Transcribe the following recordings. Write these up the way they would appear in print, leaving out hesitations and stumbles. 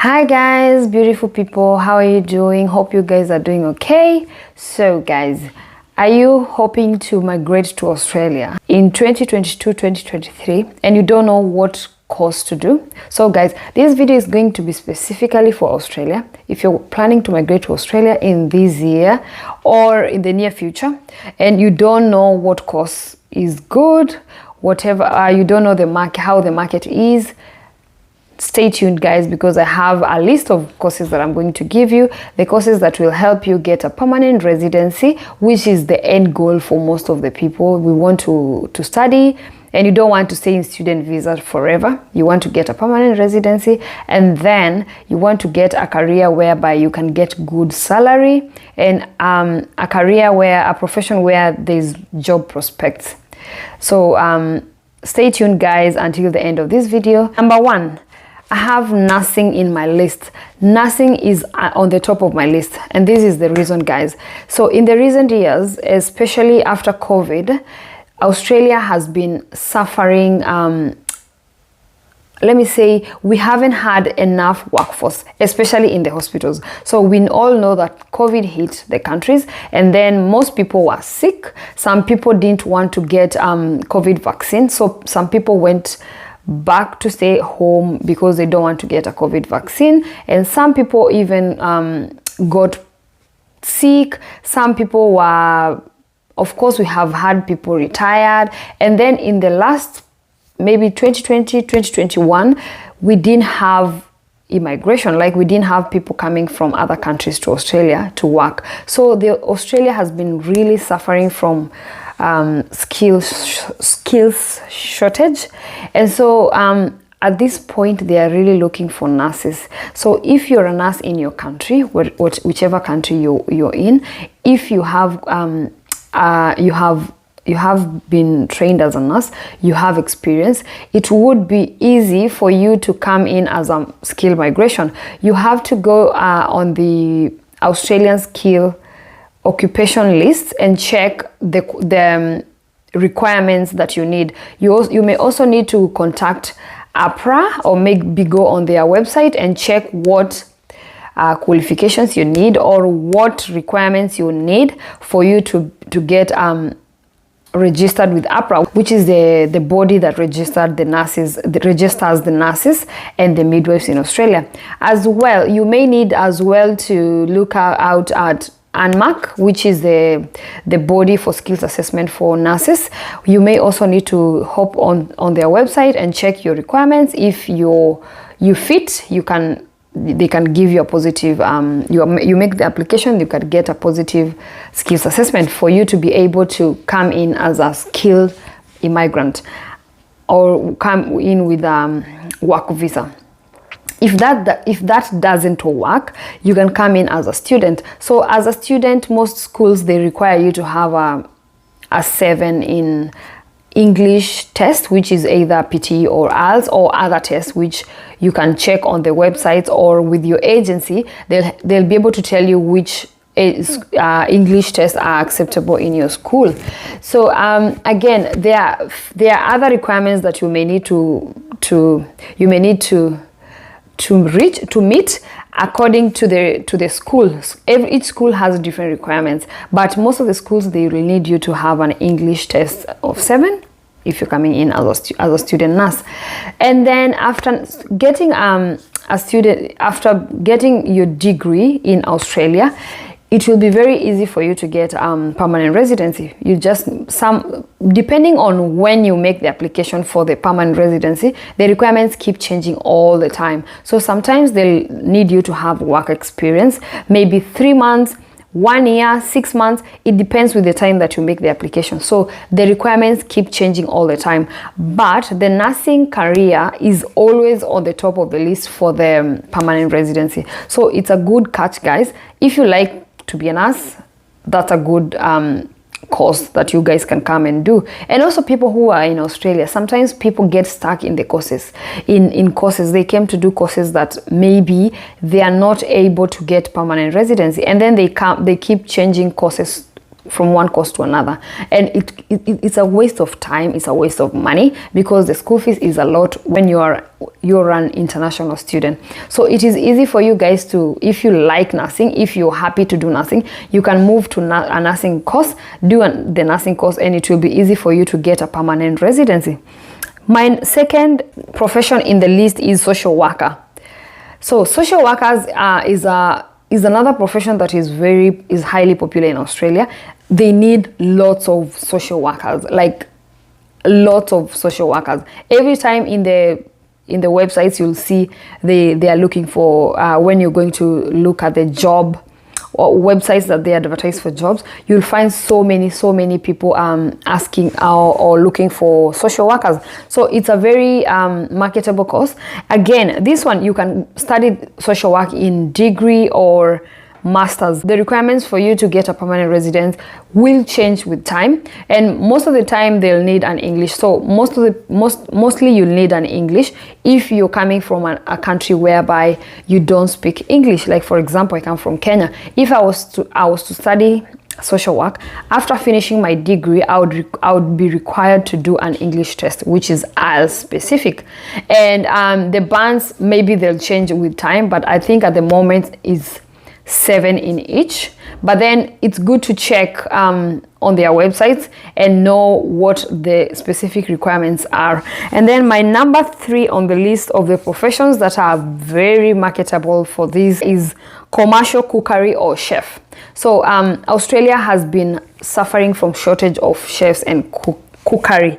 Hi guys, beautiful people, how are you doing? Hope you guys are doing okay. So guys, are you hoping to migrate to Australia in 2022-2023 and you don't know what course to do? So guys, this video is going to be specifically for Australia. If you're planning to migrate to Australia in this year or in the near future and you don't know what course is good, whatever, you don't know the market, how the market is, stay tuned guys, because I have a list of courses that I'm going to give you, the courses that will help you get a permanent residency, which is the end goal for most of the people. We want to study, and you don't want to stay in student visa forever. You want to get a permanent residency, and then you want to get a career whereby you can get good salary, and a career where, a profession where there's job prospects. So stay tuned guys until the end of this video. Number one, I have nursing in my list. Nursing is on the top of my list, and this is the reason guys. So in the recent years, especially after COVID, Australia has been suffering, let me say, we haven't had enough workforce, especially in the hospitals. So we all know that COVID hit the countries, and then most people were sick. Some people didn't want to get COVID vaccine, so some people went back to stay home because they don't want to get a COVID vaccine, and some people even got sick. Some people were, of course, we have had people retired, and then in the last maybe 2020 2021 we didn't have immigration, like we didn't have people coming from other countries to Australia to work. So Australia has been really suffering from skills shortage, and so at this point they are really looking for nurses. So if you're a nurse in your country, whichever country you're in, if you have you have been trained as a nurse, you have experience, it would be easy for you to come in as a skill migration. You have to go on the Australian skill occupation list and check the requirements that you need. You may also need to contact APRA or maybe go on their website and check what qualifications you need or what requirements you need for you to get registered with APRA, which is the body that registers the nurses and the midwives in Australia. As well, you may need as well to look out at ANMAC, which is the body for skills assessment for nurses. You may also need to hop on their website and check your requirements. If you fit, they can give you a positive, you make the application, you can get a positive skills assessment for you to be able to come in as a skilled immigrant or come in with work visa. If that doesn't work, you can come in as a student. So as a student, most schools, they require you to have a 7 in English test, which is either PTE or IELTS, or other tests which you can check on the websites or with your agency. They'll be able to tell you which English tests are acceptable in your school. So again, there are other requirements that you may need to meet according to the schools. Each school has different requirements, but most of the schools, they will need you to have an English test of 7 if you're coming in as a student nurse. And then after getting after getting your degree in Australia, it will be very easy for you to get permanent residency. You just, depending on when you make the application for the permanent residency, the requirements keep changing all the time. So sometimes they'll need you to have work experience, maybe 3 months, 1 year, 6 months. It depends with the time that you make the application. So the requirements keep changing all the time. But the nursing career is always on the top of the list for the permanent residency. So it's a good catch, guys. If you like to be a nurse, that's a good course that you guys can come and do. And also people who are in Australia, sometimes people get stuck in the courses. In courses, they came to do courses that maybe they are not able to get permanent residency, and then they keep changing courses from one course to another, and it's a waste of time, it's a waste of money, because the school fees is a lot when you're an international student. So it is easy for you guys to, if you like nursing, if you're happy to do nursing, you can move to a nursing course, do the nursing course, and it will be easy for you to get a permanent residency. My second profession in the list is social worker. So social workers is another profession that is highly popular in Australia. They need lots of social workers, like lots of social workers. Every time in the websites, you'll see they are looking for, when you're going to look at the job or websites that they advertise for jobs, you'll find so many people asking or looking for social workers. So it's a very marketable course. Again, this one, you can study social work in degree or masters. The requirements for you to get a permanent residence will change with time, and most of the time they'll need an English. So mostly you'll need an English if you're coming from a country whereby you don't speak English. Like for example, I come from Kenya. If I was to study social work, after finishing my degree, I would be required to do an English test, which is IELTS specific. And the bands, maybe they'll change with time, but I think at the moment is 7 in each. But then it's good to check on their websites and know what the specific requirements are. And then my number 3 on the list of the professions that are very marketable for this is commercial cookery or chef. So Australia has been suffering from shortage of chefs and cookery,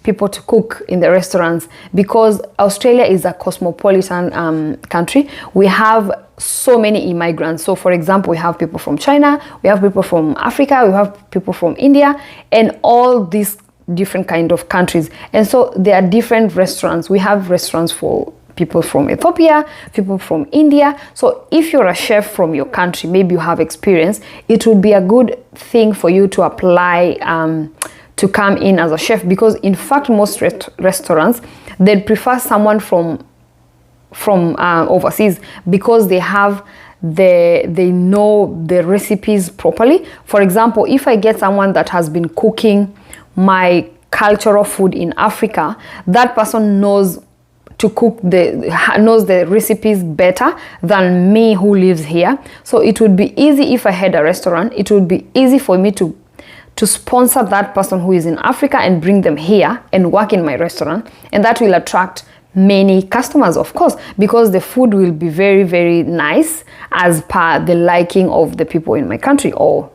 people to cook in the restaurants, because Australia is a cosmopolitan country. We have so many immigrants. So for example, we have people from China, we have people from Africa, we have people from India, and all these different kind of countries. And so there are different restaurants. We have restaurants for people from Ethiopia, people from India. So if you're a chef from your country, maybe you have experience, it would be a good thing for you to apply to come in as a chef, because in fact most restaurants, they'd prefer someone from overseas, because they know the recipes properly. For example, if I get someone that has been cooking my cultural food in Africa, that person knows the recipes better than me who lives here. So it would be easy if I had a restaurant. It would be easy for me to sponsor that person who is in Africa and bring them here and work in my restaurant, and that will attract many customers, of course, because the food will be very, very nice as per the liking of the people in my country or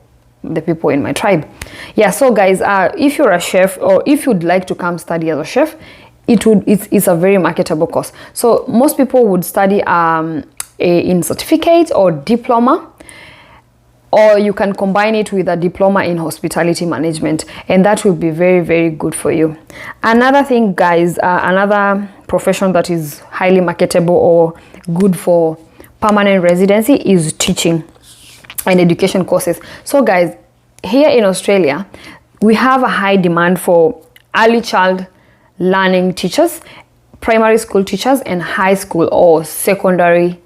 the people in my tribe. Yeah, so guys, if you're a chef or if you'd like to come study as a chef, it's a very marketable course. So most people would study in certificate or diploma, or you can combine it with a diploma in hospitality management, and that will be very, very good for you. Another thing, guys, another profession that is highly marketable or good for permanent residency is teaching and education courses. So guys, here in Australia, we have a high demand for early child learning teachers, primary school teachers, and high school or secondary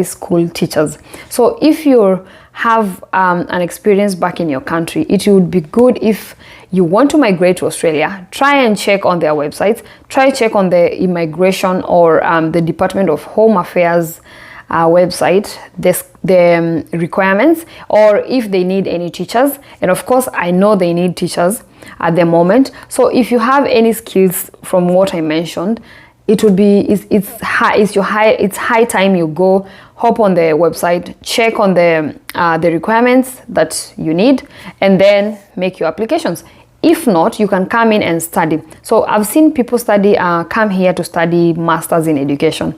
school teachers. So if you have an experience back in your country, it would be good if you want to migrate to Australia, try and check on their websites, try check on the immigration or the Department of Home Affairs website, the requirements, or if they need any teachers. And of course, I know they need teachers at the moment. So if you have any skills from what I mentioned, it would be it's high time you go hop on the website, check on the requirements that you need, and then make your applications. If not, you can come in and study. So I've seen people come here to study masters in education,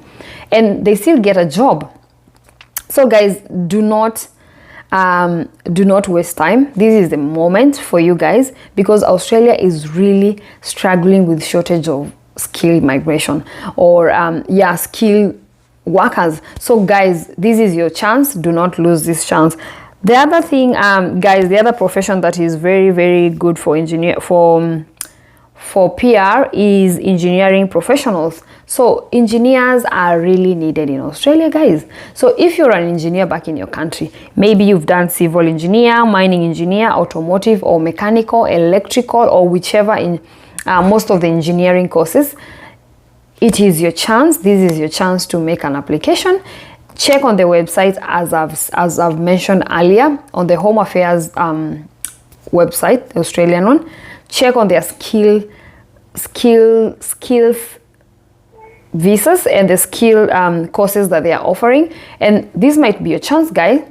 and they still get a job. So guys, do not waste time. This is the moment for you guys, because Australia is really struggling with shortage of skilled migration or skilled workers. So guys, this is your chance. Do not lose this chance. The other thing, guys, the other profession that is very, very good for for PR is engineering professionals. So engineers are really needed in Australia, guys. So if you're an engineer back in your country, maybe you've done civil engineer, mining engineer, automotive or mechanical, electrical, or whichever in most of the engineering courses, it is your chance. This is your chance to make an application. Check on the website as I've mentioned earlier, on the Home Affairs website, the Australian one. Check on their skills visas and the skill courses that they are offering, and this might be a chance, guys,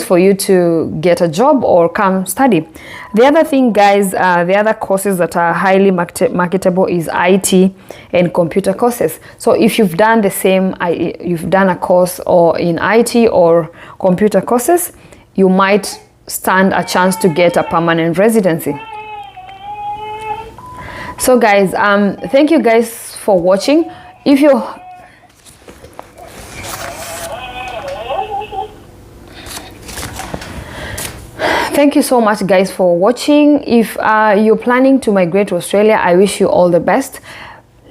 for you to get a job or come study. The other thing, guys, the other courses that are highly marketable is IT and computer courses. So if you've done the same, you've done a course or in IT or computer courses, you might stand a chance to get a permanent residency. So guys, thank you guys for watching. If you thank you so much, guys, for watching. If you're planning to migrate to Australia, I wish you all the best.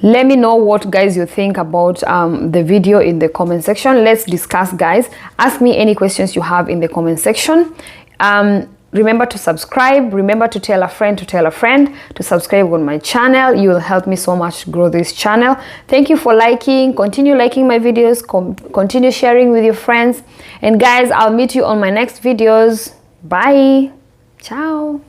Let me know what, guys, you think about the video in the comment section. Let's discuss, guys. Ask me any questions you have in the comment section. Remember to subscribe. Remember to tell a friend to subscribe on my channel. You will help me so much grow this channel. Thank you for liking. Continue liking my videos. Continue sharing with your friends. And guys, I'll meet you on my next videos. Bye. Ciao.